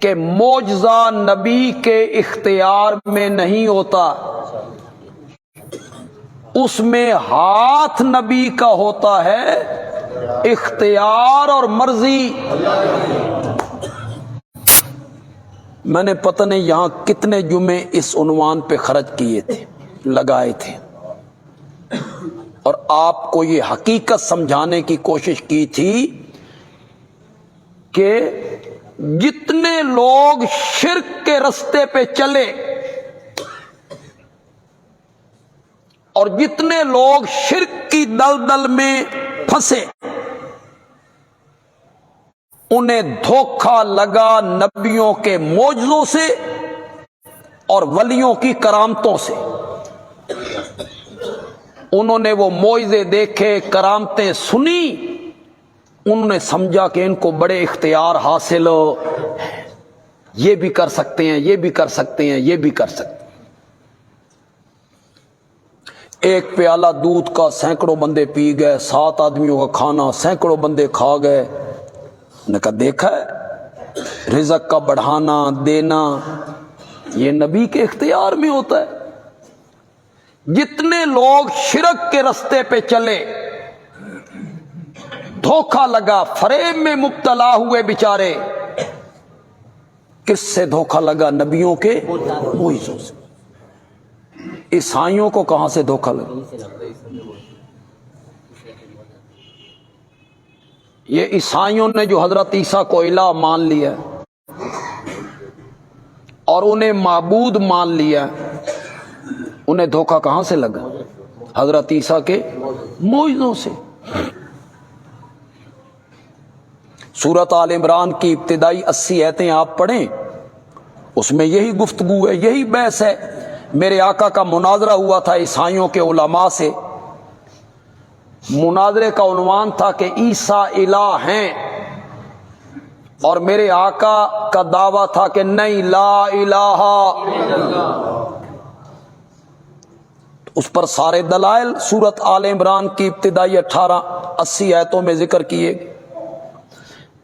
کہ معجزہ نبی کے اختیار میں نہیں ہوتا، اس میں ہاتھ نبی کا ہوتا ہے، اختیار اور مرضی۔ میں نے پتہ نہیں یہاں کتنے جمعے اس عنوان پہ خرچ کیے تھے، لگائے تھے، اور آپ کو یہ حقیقت سمجھانے کی کوشش کی تھی کہ جتنے لوگ شرک کے رستے پہ چلے اور جتنے لوگ شرک کی دلدل میں پھنسے، انہیں دھوکہ لگا نبیوں کے معجزوں سے اور ولیوں کی کرامتوں سے۔ انہوں نے وہ معجزے دیکھے، کرامتیں سنی، انہوں نے سمجھا کہ ان کو بڑے اختیار حاصل، یہ بھی کر سکتے ہیں، یہ بھی کر سکتے ہیں، یہ بھی کر سکتے ہیں۔ ایک پیالہ دودھ کا سینکڑوں بندے پی گئے، 7 آدمیوں کا کھانا سینکڑوں بندے کھا گئے۔ نے کہا دیکھا ہے، رزق کا بڑھانا دینا یہ نبی کے اختیار میں ہوتا ہے۔ جتنے لوگ شرک کے رستے پہ چلے، دھوکہ لگا، فریب میں مبتلا ہوئے بیچارے، کس سے دھوکہ لگا؟ نبیوں کے معجزوں سے۔ عیسائیوں کو کہاں سے دھوکہ لگا؟ یہ عیسائیوں نے جو حضرت عیسیٰ کو الہ مان لیا اور انہیں معبود مان لیا، انہیں دھوکہ کہاں سے لگا؟ حضرت عیسیٰ کے معجزوں سے۔ سورۃ آل عمران کی ابتدائی 80 آیتیں آپ پڑھیں، اس میں یہی گفتگو ہے، یہی بحث ہے۔ میرے آقا کا مناظرہ ہوا تھا عیسائیوں کے علماء سے۔ مناظرے کا عنوان تھا کہ عیسیٰ الہ ہیں، اور میرے آقا کا دعویٰ تھا کہ نہیں، لا الہ۔ اس پر سارے دلائل سورۃ آل عمران کی ابتدائی 80 آیتوں میں ذکر کیے،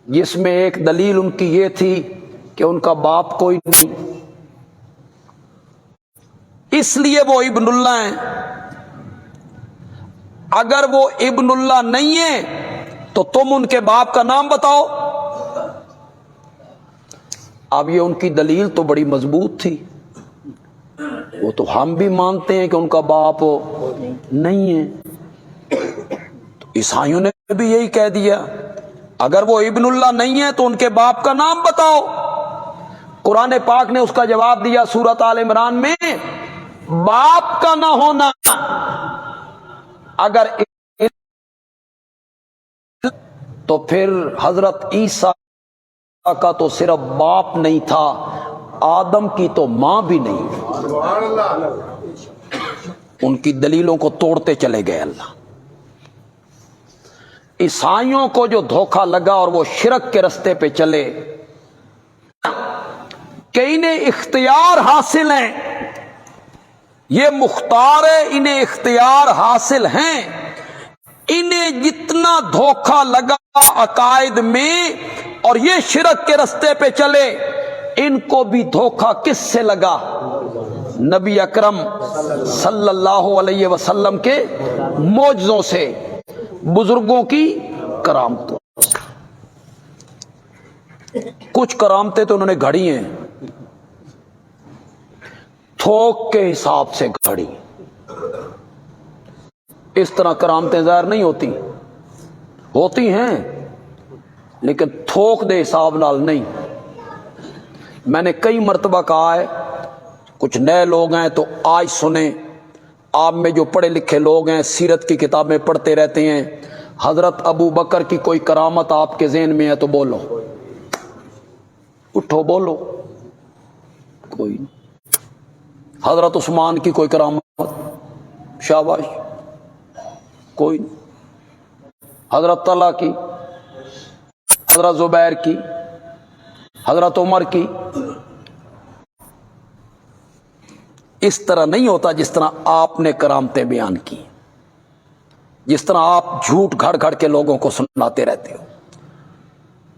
جس میں ایک دلیل ان کی یہ تھی کہ ان کا باپ کوئی نہیں، اس لیے وہ ابن اللہ ہیں۔ اگر وہ ابن اللہ نہیں ہے تو تم ان کے باپ کا نام بتاؤ۔ اب یہ ان کی دلیل تو بڑی مضبوط تھی، وہ تو ہم بھی مانتے ہیں کہ ان کا باپ نہیں ہے۔ تو عیسائیوں نے بھی یہی کہہ دیا، اگر وہ ابن اللہ نہیں ہے تو ان کے باپ کا نام بتاؤ۔ قرآن پاک نے اس کا جواب دیا سورۃ آل عمران میں، باپ کا نہ ہونا اگر تو پھر حضرت عیسیٰ کا تو صرف باپ نہیں تھا، آدم کی تو ماں بھی نہیں۔ ان کی دلیلوں کو توڑتے چلے گئے اللہ۔ عیسائیوں کو جو دھوکہ لگا اور وہ شرک کے رستے پہ چلے کہ انہیں اختیار حاصل ہیں، یہ مختار ہے، انہیں اختیار حاصل ہیں، انہیں جتنا دھوکہ لگا عقائد میں اور یہ شرک کے رستے پہ چلے، ان کو بھی دھوکہ کس سے لگا؟ نبی اکرم صلی اللہ علیہ وسلم کے معجزوں سے، بزرگوں کی کرامتوں۔ کچھ کرامتیں تو انہوں نے گھڑی ہیں، تھوک کے حساب سے گھڑی۔ اس طرح کرامتیں ظاہر نہیں ہوتی، ہوتی ہیں لیکن تھوک دے حساب نال نہیں۔ میں نے کئی مرتبہ کہا ہے، کچھ نئے لوگ ہیں تو آج سنیں، آپ میں جو پڑھے لکھے لوگ ہیں، سیرت کی کتابیں پڑھتے رہتے ہیں، حضرت ابو بکر کی کوئی کرامت آپ کے ذہن میں ہے تو بولو، اٹھو بولو۔ کوئی نہیں۔ حضرت عثمان کی کوئی کرامت؟ شاباش، کوئی نہیں۔ حضرت طلحہ کی، حضرت زبیر کی، حضرت عمر کی۔ اس طرح نہیں ہوتا جس طرح آپ نے کرامتیں بیان کی، جس طرح آپ جھوٹ گھڑ گھڑ کے لوگوں کو سناتے رہتے ہو۔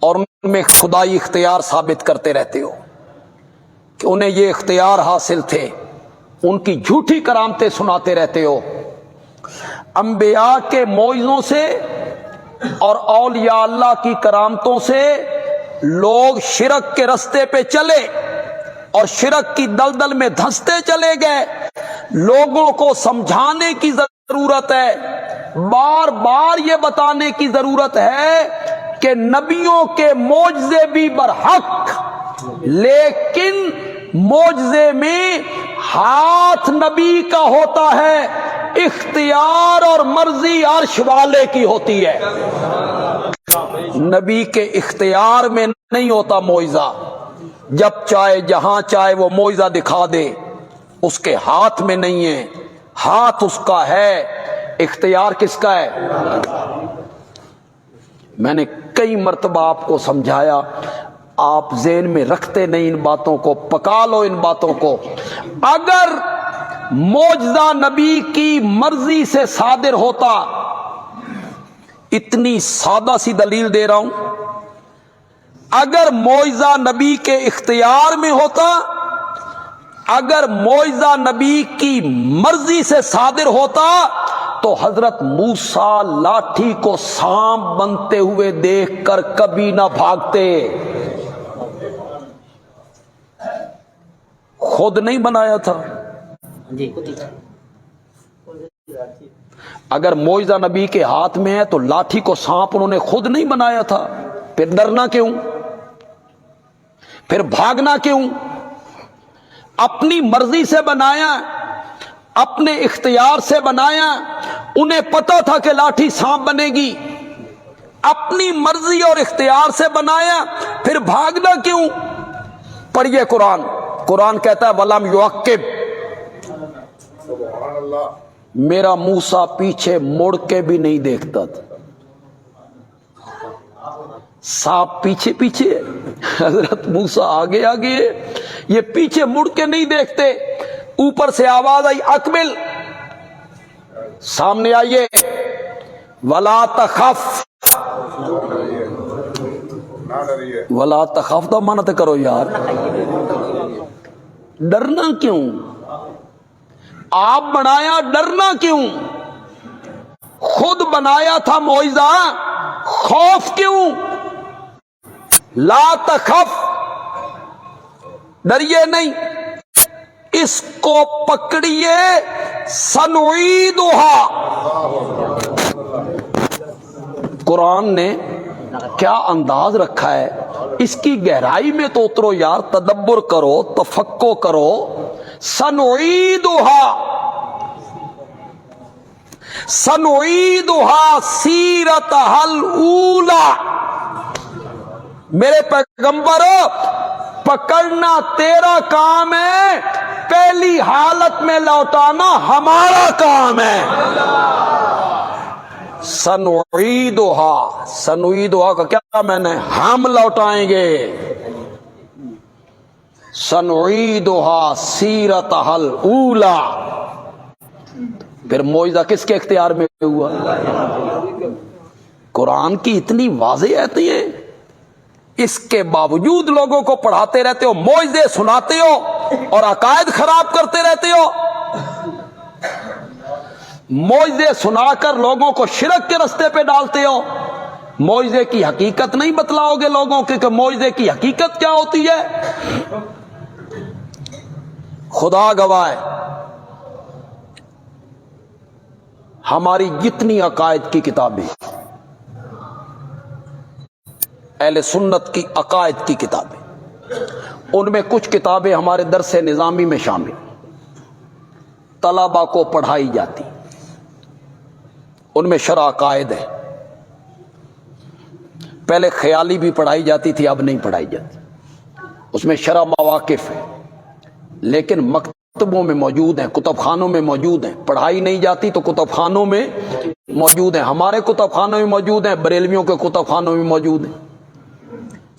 اور ان میں خدائی اختیار ثابت کرتے رہتے ہو کہ انہیں یہ اختیار حاصل تھے، ان کی جھوٹی کرامتیں سناتے رہتے ہو۔ انبیاء کے معجزوں سے اور اولیاء اللہ کی کرامتوں سے لوگ شرک کے رستے پہ چلے اور شرک کی دلدل میں دھنستے چلے گئے۔ لوگوں کو سمجھانے کی ضرورت ہے، بار بار یہ بتانے کی ضرورت ہے کہ نبیوں کے معجزے بھی برحق، لیکن معجزے میں ہاتھ نبی کا ہوتا ہے، اختیار اور مرضی عرش والے کی ہوتی ہے۔ نبی کے اختیار میں نہیں ہوتا معجزہ، جب چاہے جہاں چاہے وہ معجزہ دکھا دے، اس کے ہاتھ میں نہیں ہے، ہاتھ اس کا ہے، اختیار کس کا ہے؟ میں نے کئی مرتبہ آپ کو سمجھایا، آپ ذہن میں رکھتے نہیں ان باتوں کو، پکا لو ان باتوں کو۔ اگر معجزہ نبی کی مرضی سے صادر ہوتا، اتنی سادہ سی دلیل دے رہا ہوں، اگر معجزہ نبی کے اختیار میں ہوتا، اگر معجزہ نبی کی مرضی سے صادر ہوتا تو حضرت موسیٰ لاٹھی کو سانپ بنتے ہوئے دیکھ کر کبھی نہ بھاگتے۔ خود نہیں بنایا تھا، اگر معجزہ نبی کے ہاتھ میں ہے تو لاٹھی کو سانپ انہوں نے خود نہیں بنایا تھا، پھر ڈرنا کیوں؟ پھر بھاگنا کیوں؟ اپنی مرضی سے بنایا، اپنے اختیار سے بنایا، انہیں پتا تھا کہ لاٹھی سانپ بنے گی، اپنی مرضی اور اختیار سے بنایا، پھر بھاگنا کیوں؟ پڑھیے قرآن، قرآن کہتا ہے وَلَمْ يُعَقِّبْ، میرا موسیٰ پیچھے مڑ کے بھی نہیں دیکھتا تھا۔ سانپ پیچھے پیچھے، حضرت موسیٰ آگے آگے، یہ پیچھے مڑ کے نہیں دیکھتے۔ اوپر سے آواز آئی اقبل، سامنے آئیے، وَلَا تَخَفْ، وَلَا تَخَفْ تو مانت کرو یار، ڈرنا کیوں؟ آپ بنایا، ڈرنا کیوں؟ خود بنایا تھا معجزہ، خوف کیوں؟ لا تخف، ڈریے نہیں، اس کو پکڑیے، سنعیدھا۔ قرآن نے کیا انداز رکھا ہے، اس کی گہرائی میں تو اترو یار، تدبر کرو، تفکر کرو۔ سنعیدھا، سنعیدھا سیرتھا الاولی، میرے پیغمبر پکڑنا تیرا کام ہے، پہلی حالت میں لوٹانا ہمارا کام ہے۔ سنعیدھا، سنعیدھا کا کیا میں نے، ہم لوٹائیں گے۔ سنعیدھا سیرتھا الاولی، پھر معجزہ کس کے اختیار میں ہوا؟ قرآن کی اتنی واضح آیتیں ہیں، اس کے باوجود لوگوں کو پڑھاتے رہتے ہو، معجزے سناتے ہو اور عقائد خراب کرتے رہتے ہو۔ معجزے سنا کر لوگوں کو شرک کے رستے پہ ڈالتے ہو، معجزے کی حقیقت نہیں بتلاؤ گے لوگوں کے کہ معجزے کی حقیقت کیا ہوتی ہے۔ خدا گواہ ہے، ہماری جتنی عقائد کی کتابیں، اہل سنت کی عقائد کی کتابیں، ان میں کچھ کتابیں ہمارے درس نظامی میں شامل، طلباء کو پڑھائی جاتی، ان میں شرح عقائد ہے۔ پہلے خیالی بھی پڑھائی جاتی تھی، اب نہیں پڑھائی جاتی، اس میں شرح مواقف ہے، لیکن مکتبوں میں موجود ہیں، کتب خانوں میں موجود ہیں۔ پڑھائی نہیں جاتی تو کتب خانوں میں موجود ہیں، ہمارے کتب خانوں میں موجود ہیں، بریلویوں کے کتب خانوں میں موجود ہیں،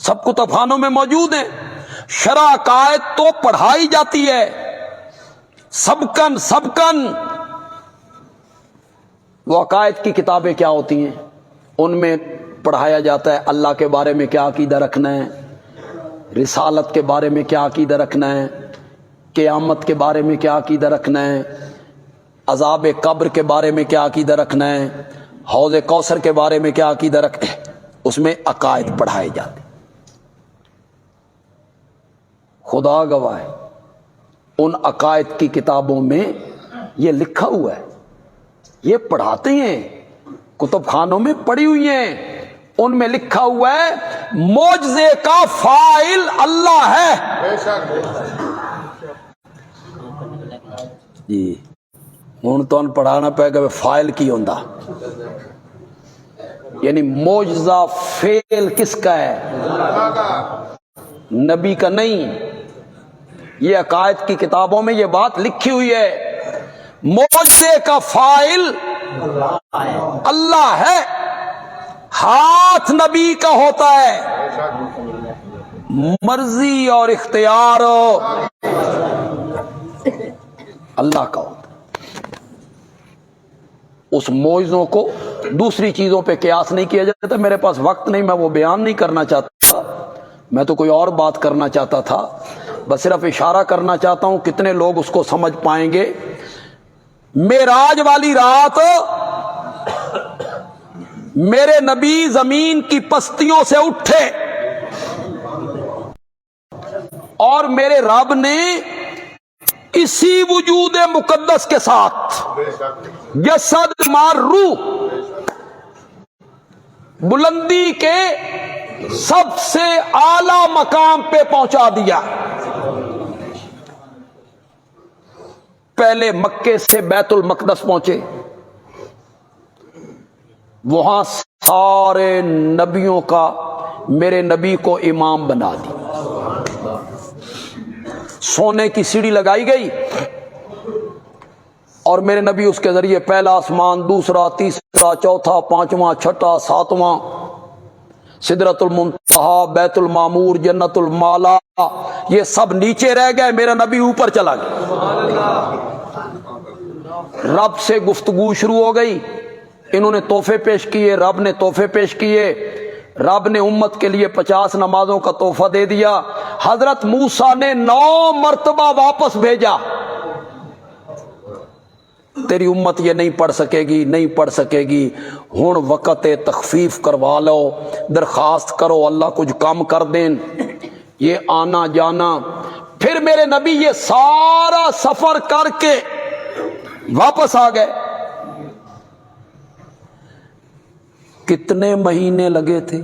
سب کتب خانوں میں موجود ہیں۔ شرح عقائد تو پڑھائی جاتی ہے سبکن سبکن۔ وہ عقائد کی کتابیں کیا ہوتی ہیں؟ ان میں پڑھایا جاتا ہے اللہ کے بارے میں کیا عقیدہ رکھنا ہے، رسالت کے بارے میں کیا عقیدہ رکھنا ہے، قیامت کے بارے میں کیا عقیدہ رکھنا ہے، عذاب قبر کے بارے میں کیا عقیدہ رکھنا ہے، حوض کوثر کے بارے میں کیا عقیدہ رکھنا ہے، اس میں عقائد پڑھائے جاتے. خدا گواہ ہے ان عقائد کی کتابوں میں یہ لکھا ہوا ہے، یہ پڑھاتے ہیں، کتب خانوں میں پڑھی ہوئی ہیں، ان میں لکھا ہوا ہے معجزے کا فاعل اللہ ہے. جی ہوں تو پڑھانا پائے گا فائل کی ہوندا، یعنی معجزہ فعل کس کا ہے؟ نبی کا نہیں. یہ عقائد کی کتابوں میں یہ بات لکھی ہوئی ہے، معجزے کا فاعل اللہ ہے، ہاتھ نبی کا ہوتا ہے، مرضی اور اختیار اللہ کا ہوتا ہے. اس معجزوں کو دوسری چیزوں پہ قیاس نہیں کیا جاتا. میرے پاس وقت نہیں، میں وہ بیان نہیں کرنا چاہتا، میں تو کوئی اور بات کرنا چاہتا تھا، بس صرف اشارہ کرنا چاہتا ہوں کتنے لوگ اس کو سمجھ پائیں گے. معراج والی رات میرے نبی زمین کی پستیوں سے اٹھے اور میرے رب نے اسی وجود مقدس کے ساتھ جسد مار روح بلندی کے سب سے اعلی مقام پہ پہنچا دیا. پہلے مکے سے بیت المقدس پہنچے، وہاں سارے نبیوں کا میرے نبی کو امام بنا دی. سونے کی سیڑھی لگائی گئی اور میرے نبی اس کے ذریعے پہلا آسمان، دوسرا، تیسرا، چوتھا، پانچواں، چھٹا، ساتواں، سدرۃ المنتہا، بیت المعمور، جنت المالا، یہ سب نیچے رہ گئے، میرا نبی اوپر چلا گیا. رب سے گفتگو شروع ہو گئی، انہوں نے تحفے پیش کیے، رب نے تحفے پیش کیے. رب نے امت کے لیے 50 نمازوں کا تحفہ دے دیا. حضرت موسیٰ نے 9 مرتبہ واپس بھیجا، تیری امت یہ نہیں پڑھ سکے گی، نہیں پڑھ سکے گی، ہن وقت تخفیف کروا لو، درخواست کرو اللہ کچھ کم کر دیں. یہ آنا جانا، پھر میرے نبی یہ سارا سفر کر کے واپس آ گئے. کتنے مہینے لگے تھے؟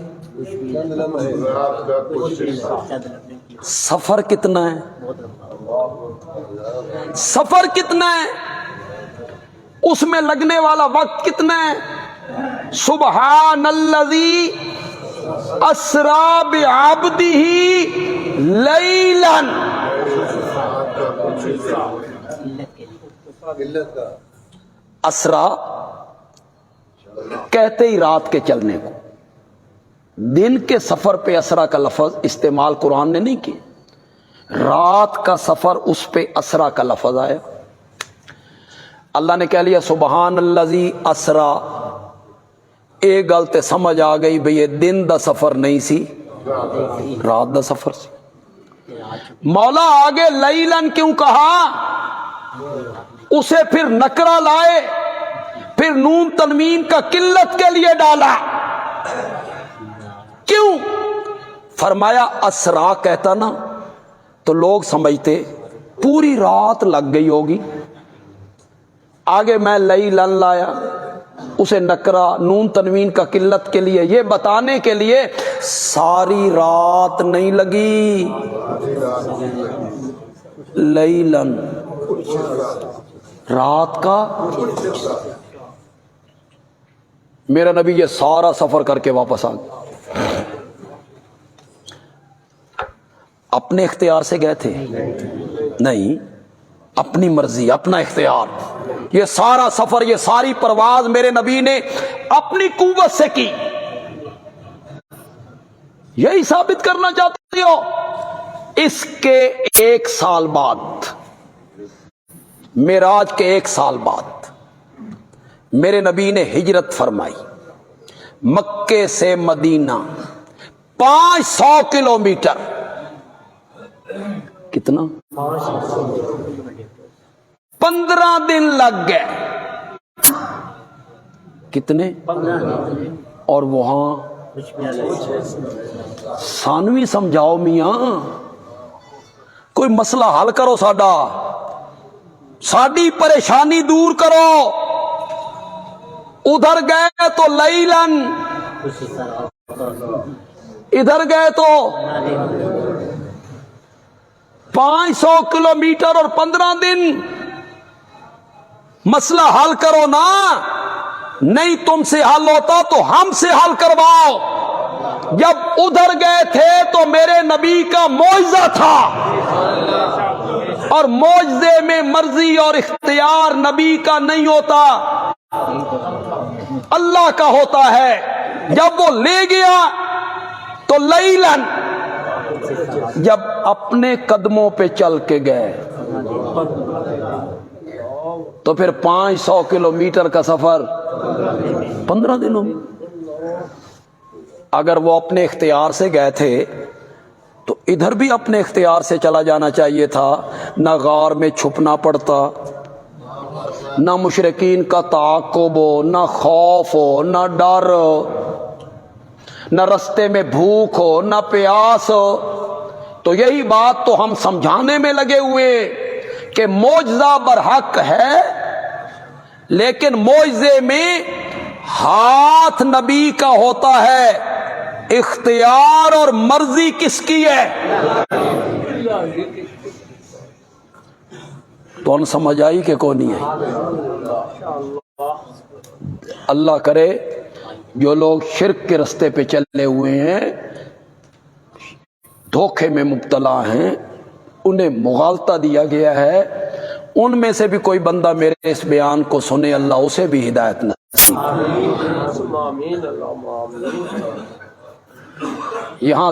سفر کتنا ہے؟ سفر کتنا ہے؟ اس میں لگنے والا وقت کتنا ہے؟ سبحان الذی اسری بعبدہ لیلا، اسرا کہتے ہی رات کے چلنے کو، دن کے سفر پہ اسرا کا لفظ استعمال قرآن نے نہیں کیا، رات کا سفر اس پہ اسرا کا لفظ آیا. اللہ نے کہہ لیا سبحان الذی اسرا، ایک گل تے سمجھ آ گئی بھئی یہ دن دا سفر نہیں سی، رات دا سفر سی. مولا آگے لیلن کیوں کہا؟ اسے پھر نکرہ لائے، پھر نون تنوین کا قلت کے لیے ڈالا. کیوں؟ فرمایا اسرا کہتا نا تو لوگ سمجھتے پوری رات لگ گئی ہوگی. آگے میں لیلن لایا، اسے نکرہ نون تنوین کا قلت کے لیے، یہ بتانے کے لیے ساری رات نہیں لگی، لیلن رات کا. میرا نبی یہ سارا سفر کر کے واپس آ گیا. اپنے اختیار سے گئے تھے؟ نہیں، اپنی مرضی، اپنا اختیار. یہ سارا سفر، یہ ساری پرواز میرے نبی نے اپنی قوت سے کی. یہی ثابت کرنا چاہتے ہو؟ اس کے 1 سال بعد، معراج کے 1 سال بعد میرے نبی نے ہجرت فرمائی. مکے سے مدینہ 500 کلومیٹر. کتنا؟ 15 دن لگ گئے. کتنے؟ اور وہاں ثانوی سمجھاؤ میاں، کوئی مسئلہ حل کرو، ساڈی پریشانی دور کرو. ادھر گئے تو لیلن، ادھر گئے تو 500 کلومیٹر اور 15 دن. مسئلہ حل کرو نا. نہیں تم سے حل ہوتا تو ہم سے حل کرواؤ. جب ادھر گئے تھے تو میرے نبی کا معجزہ تھا، اور معجزے میں مرضی اور اختیار نبی کا نہیں ہوتا، اللہ کا ہوتا ہے. جب وہ لے گیا تو لیلن، جب اپنے قدموں پہ چل کے گئے تو پھر 500 کلومیٹر کا سفر 15 دنوں میں. اگر وہ اپنے اختیار سے گئے تھے تو ادھر بھی اپنے اختیار سے چلا جانا چاہیے تھا. نہ غار میں چھپنا پڑتا، نہ مشرکین کا تعاقب ہو، نہ خوف ہو، نہ ڈر، نہ رستے میں بھوک ہو، نہ پیاس ہو. تو یہی بات تو ہم سمجھانے میں لگے ہوئے کہ معجزہ برحق ہے، لیکن معجزے میں ہاتھ نبی کا ہوتا ہے، اختیار اور مرضی کس کی ہے؟ تو ان سمجھ آئی کہ کون نہیں ہے؟ اللہ کرے جو لوگ شرک کے رستے پہ چلے ہوئے ہیں، دھوکے میں مبتلا ہیں، انہیں مغالطہ دیا گیا ہے، ان میں سے بھی کوئی بندہ میرے اس بیان کو سنے، اللہ اسے بھی ہدایت نصیب. یہاں